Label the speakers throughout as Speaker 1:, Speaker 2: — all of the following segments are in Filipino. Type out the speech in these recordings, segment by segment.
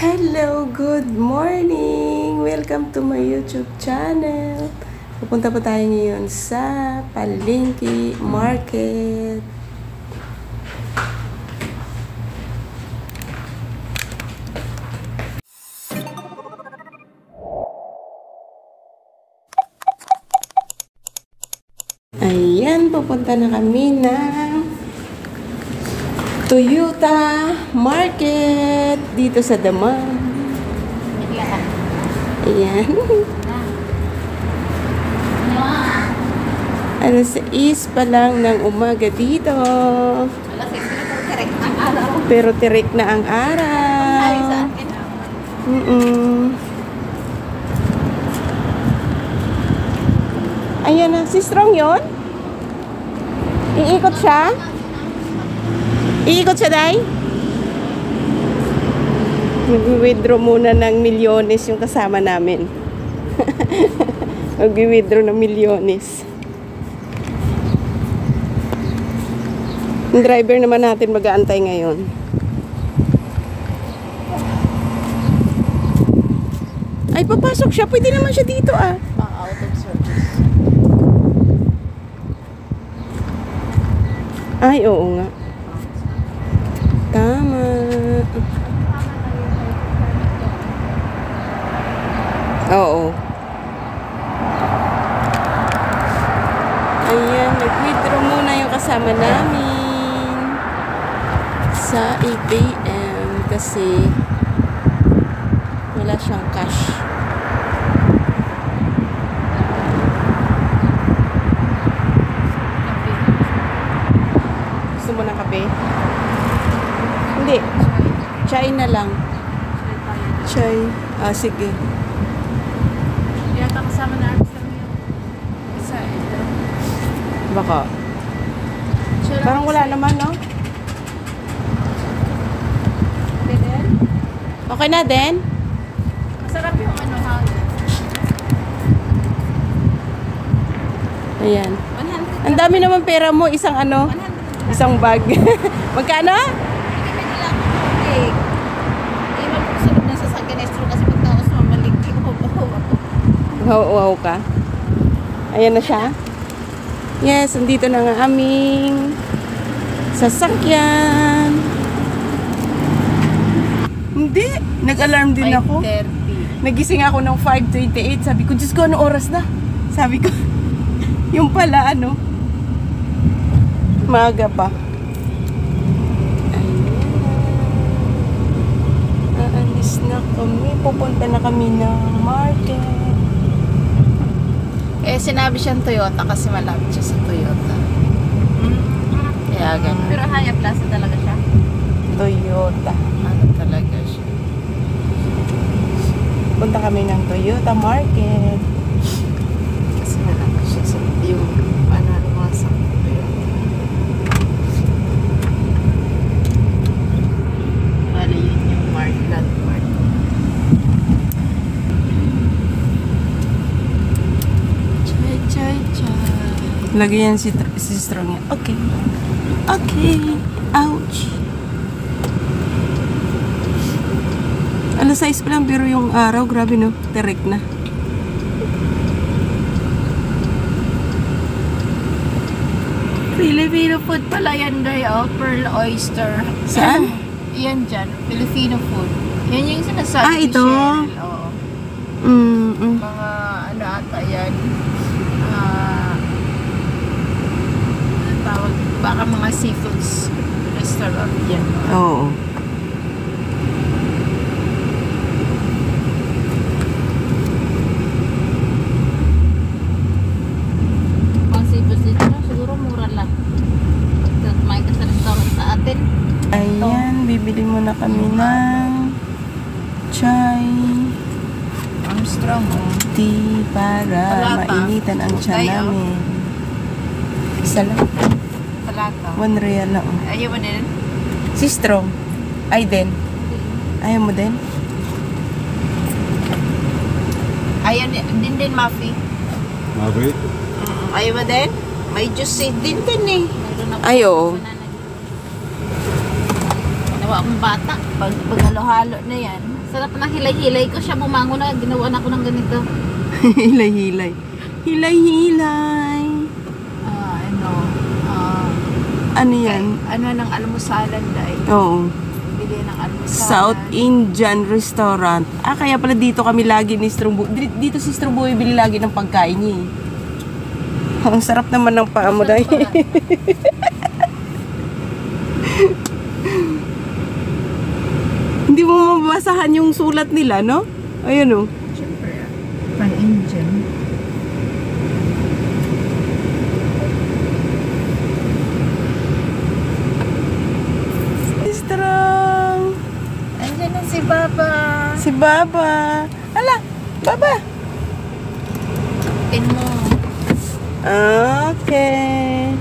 Speaker 1: Hello, good morning! Welcome to my YouTube channel. Pupunta po tayo ngayon sa Palengke Market. Ayan, pupunta na kami ng Toyota Market dito sa Damam. Ayan. Alas 6 pa lang ng umaga dito. Pero tirik na ang araw. Ayan na, si Strong yun? Iikot siya? Iikot siya, Day? Mag-withdraw muna ng milyones yung kasama namin. Mag-withdraw ng milyones. Yung driver naman natin mag-aantay ngayon. Ay, papasok siya. Pwede naman siya dito, ah.
Speaker 2: Out of service.
Speaker 1: Ay, oo nga. Tama. Oo. Ayan, nag-withdraw muna yung kasama namin sa ATM kasi wala siyang cash. Gusto mo ng kape? Hindi. Chai na lang. Chai. Ah, sige.
Speaker 2: Yata kasama na arms lang yun. Isa
Speaker 1: Baka. Parang wala naman, no?
Speaker 2: Okay din?
Speaker 1: Okay na din?
Speaker 2: Masarap yung ano ha.
Speaker 1: Ayan.
Speaker 2: 100.
Speaker 1: Ang dami naman pera mo. Isang ano?
Speaker 2: 100.
Speaker 1: Isang bag. Magkano?
Speaker 2: Hindi kami nila kumalig. Iwan ko sunod na sa Sanganestro kasi pagtaos mamalig.
Speaker 1: Wow ka. Ayan na siya. Yes, andito na nga aming sasakyan. Hindi. Nag-alarm din ako.
Speaker 2: 5:30.
Speaker 1: Nagising ako ng 5:28. Sabi ko, Diyos ko, ano oras na? Sabi ko, yung pala, ano, maaga pa. Ayan. Aalis na kami. Pupunta na kami ng market.
Speaker 2: Eh, sinabi siyang Toyota kasi malapit siya sa Toyota. Kaya ganun. Pero Haya Plaza talaga siya.
Speaker 1: Toyota.
Speaker 2: Ano talaga siya?
Speaker 1: Punta kami ng Toyota Market.
Speaker 2: Kasi malapit siya sa yung mga sa Toyota. Wala yun yung landmark. Chay.
Speaker 1: Lagi yan si Strong yan. Okay. Okay. Ouch. Alas 6 pa lang pero yung araw, grabe no. Tirik na.
Speaker 2: Filipino food pala yan, Day. Oh, pearl oyster.
Speaker 1: Saan?
Speaker 2: Yan dyan. Filipino food. Yan yung sinasabi
Speaker 1: Ah,
Speaker 2: ni
Speaker 1: ito?
Speaker 2: Cheryl. Oo. Mga ano ata yan. Ano tawag? Baka mga seafoods restaurant yan.
Speaker 1: Oo.
Speaker 2: Mga seafoods dito na, siguro mura lang. Kumain ka sa restaurant sa atin.
Speaker 1: Ayan, bibili muna kami ng chai.
Speaker 2: Armstrong, oh.
Speaker 1: Tea para
Speaker 2: Talata.
Speaker 1: mainitan ang tiyan
Speaker 2: Ay, oh.
Speaker 1: namin. Isa lang.
Speaker 2: Talata.
Speaker 1: 1 real lang.
Speaker 2: Ayaw mo din?
Speaker 1: Si Strong. Ay, din. Ayaw mo din?
Speaker 2: Ayaw din, Mafi.
Speaker 3: Mafi?
Speaker 2: Ayaw mo din? May juice din eh.
Speaker 1: Ay, oo.
Speaker 2: Para akong bata. Pag halo-halo na yan. Sarap na hilay-hilay ko siya. Bumango na. Ginawa na ako ng ganito.
Speaker 1: Hilay-hilay. Hilay-hilay. Ano yan?
Speaker 2: Ano ng almusalan dahil?
Speaker 1: Oo.
Speaker 2: Bili ng almusalan.
Speaker 1: South Indian Restaurant. Kaya pala dito kami lagi ni Strombo. Dito si Strombo bili lagi ng pagkain niya. Ang sarap naman ng paa mo dahil. Hindi mo mababasahan yung sulat nila, no? Ayun, oh.
Speaker 2: Siyempre, pan-Indian.
Speaker 1: Strong.
Speaker 2: Andiyan na si Baba.
Speaker 1: Si Baba. Ala, Baba.
Speaker 2: Pin mo.
Speaker 1: Okay.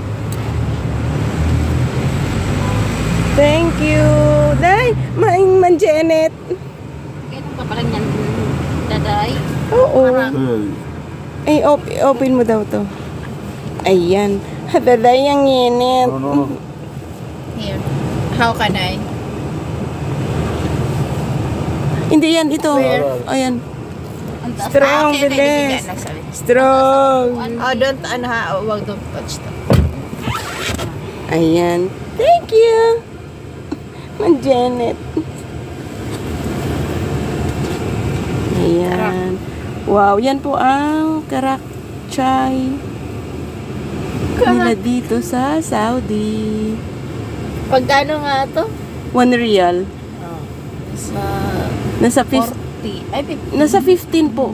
Speaker 1: Thank you. Day, man Janet.
Speaker 2: Ganun ka pala niyan, Daday.
Speaker 1: Oo.
Speaker 2: Parang,
Speaker 1: Ay, open mo daw to. Ayan. Daday, ang init.
Speaker 2: here. How can I?
Speaker 1: Hindi yan, ito. Ayan.
Speaker 2: Ang taas.
Speaker 1: Strong,
Speaker 2: Okay,
Speaker 1: bilis.
Speaker 2: bibigyan na, sabi.
Speaker 1: Strong.
Speaker 2: Oh, don't, wag don't touch to.
Speaker 1: Ayan. Thank you. Man Janet. Ayan. Wow, yan po ang karak chai nila dito sa Saudi.
Speaker 2: Pagkano nga to?
Speaker 1: 1 real.
Speaker 2: Oh, sa
Speaker 1: Nasa
Speaker 2: 40. Ay, 15
Speaker 1: nasa 15 po.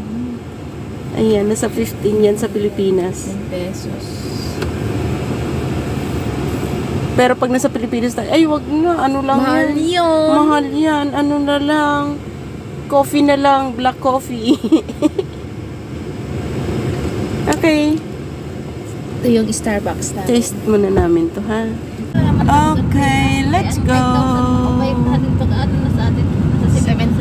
Speaker 1: Ayan, nasa 15 yan sa Pilipinas.
Speaker 2: pesos.
Speaker 1: Pero pag nasa Pilipinas tayo, ay wag na, ano lang
Speaker 2: Mahal
Speaker 1: yan.
Speaker 2: yun.
Speaker 1: Mahal yan, ano na lang. Coffee na lang, black coffee. Okay.
Speaker 2: Ito yung Starbucks na.
Speaker 1: Taste muna namin to, ha? Okay, let's go.
Speaker 2: 5,000 pag ano na sa atin? 7,000.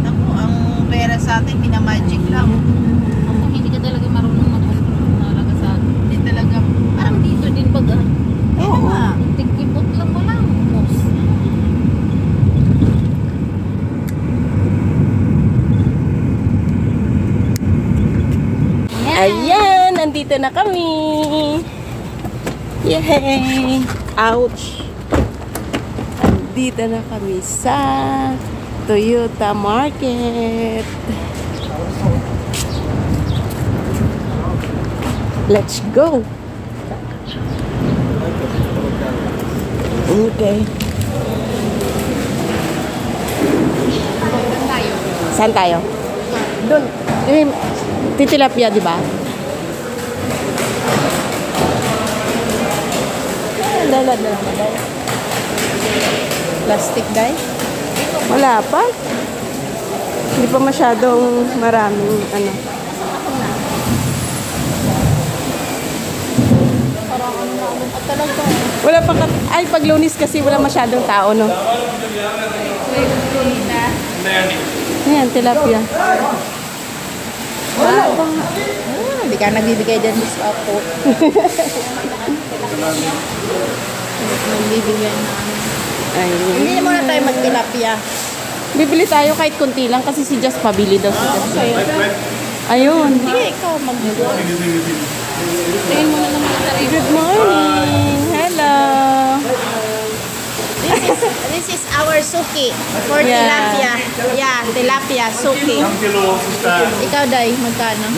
Speaker 2: Ako, ang pera sa atin, pinamagic lang. Kung hindi ka talaga marunong talaga sa atin. Hindi talaga. Parang dito din pag
Speaker 1: Oo.
Speaker 2: tigkipot lang mo lang.
Speaker 1: Ayan, nandito na kami. Yay! Ouch! Nandito na kami sa Toyota Market. Let's go! Okay. Saan tayo? Doon. Titilapia, di ba? Dala.
Speaker 2: Plastic dye?
Speaker 1: Wala pa. Hindi pa masyadong maraming ano.
Speaker 2: Parang ano na talaga.
Speaker 1: Wala pa ay pag Lunes kasi wala masyadong tao, no. Ayan, tilapia. Wala pa.
Speaker 2: Hindi ka nagbibigay din sa ako. Nagbibigay na.
Speaker 1: Ayun.
Speaker 2: Hindi muna tayo magtilapia.
Speaker 1: Bibili tayo kahit konti lang kasi si Just pabili daw si Just. Ayun.
Speaker 2: Hindi, ikaw mag-vlog. Tingin mo na naman ang sarili.
Speaker 1: Good morning. Hello.
Speaker 2: This is our suki for
Speaker 1: Yeah.
Speaker 2: tilapia. Yeah, tilapia, suki. Ikaw, Day, magkano?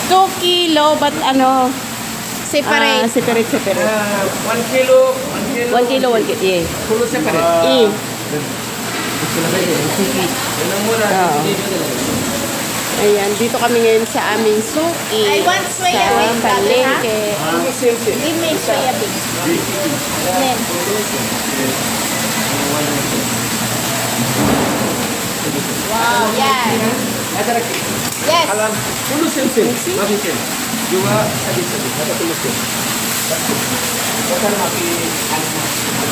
Speaker 1: 2 kilo but ano,
Speaker 2: Separate.
Speaker 1: separate.
Speaker 3: 1 kilo,
Speaker 1: 1 kilo, 1 kilo. Yeah.
Speaker 3: full separate.
Speaker 1: Oo. Ayan, dito kami ngayon sa aming suki.
Speaker 2: I want soya
Speaker 1: sa
Speaker 2: bean,
Speaker 1: palengke.
Speaker 2: Give me soya bean. Then, wow, yeah. Yes.
Speaker 3: Alam, full sim. Masih sim. Dua sabit. Dapat full sim. Bakal maki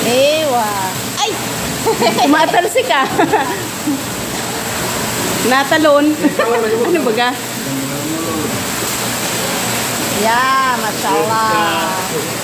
Speaker 2: Ewa. Ay!
Speaker 1: Umatalsi ka. Natalon. Ano baga?
Speaker 2: Yeah, mashallah.